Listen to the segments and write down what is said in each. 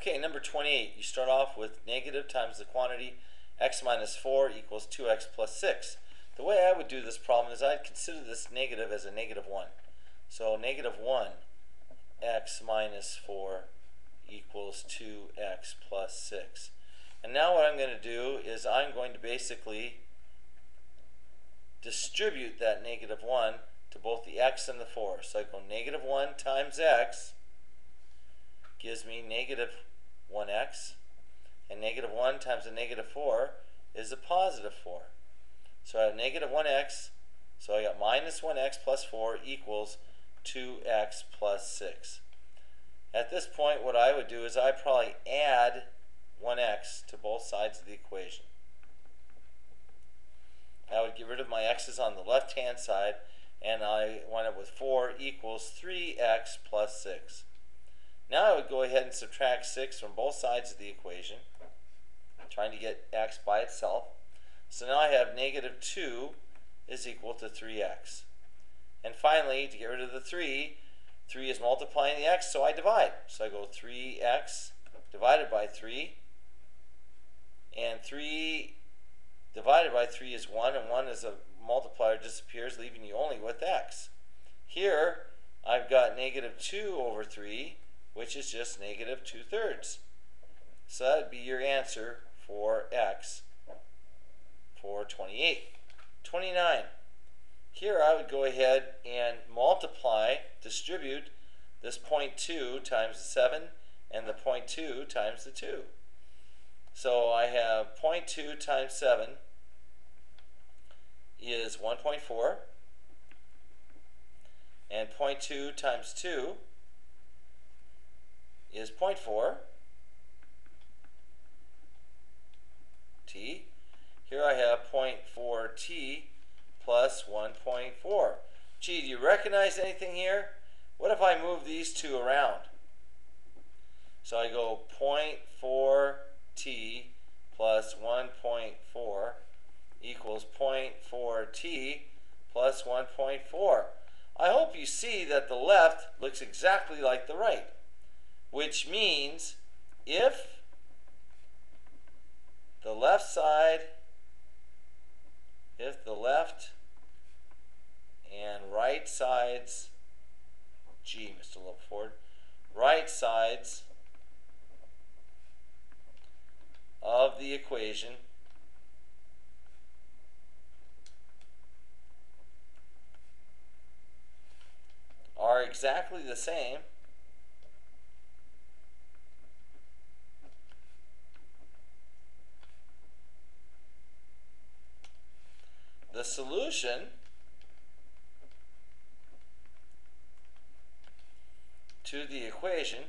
Okay, number 28, you start off with negative times the quantity x minus 4 equals 2x plus 6. The way I would do this problem is I'd consider this negative as a negative 1. So negative 1 x minus 4 equals 2x plus 6. And now what I'm going to do is I'm going to basically distribute that negative 1 to both the x and the 4. So I go negative 1 times x gives me negative 1x, and negative 1 times a negative 4 is a positive 4. So I have negative 1x, so I got minus 1x plus 4 equals 2x plus 6. At this point, what I would do is I'd probably add 1x to both sides of the equation. I would get rid of my x's on the left-hand side, and I wind up with 4 equals 3x plus 6. Now I would go ahead and subtract 6 from both sides of the equation, trying to get x by itself. So now I have negative 2 is equal to 3x. And finally, to get rid of the 3 is multiplying the x, so I divide. So I go 3x divided by 3, and 3 divided by 3 is 1, and 1 as a multiplier disappears, leaving you only with x. Here, I've got negative 2 over 3, which is just negative 2/3. So that would be your answer for x for 28. 29. Here I would go ahead and distribute this 0.2 times the 7 and the 0.2 times the 2. So I have 0.2 times 7 is 1.4, and 0.2 times 2 is 0.4 t. Here I have 0.4 t plus 1.4. Gee, do you recognize anything here? What if I move these two around? So I go 0.4 t plus 1.4 equals 0.4 t plus 1.4. I hope you see that the left looks exactly like the right, which means if the left and right sides, gee, MrLovellFord, right sides of the equation are exactly the same, the solution to the equation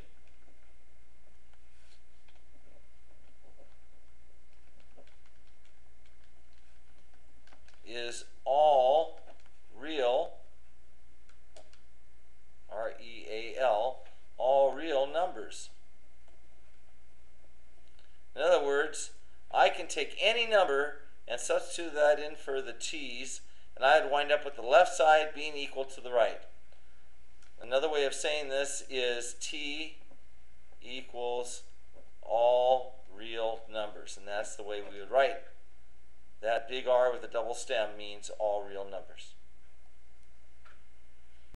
is all real, R-E-A-L, all real numbers. In other words, I can take any number and substitute that in for the t's, and I'd wind up with the left side being equal to the right. Another way of saying this is t equals all real numbers, and that's the way we would write. That big R with a double stem means all real numbers.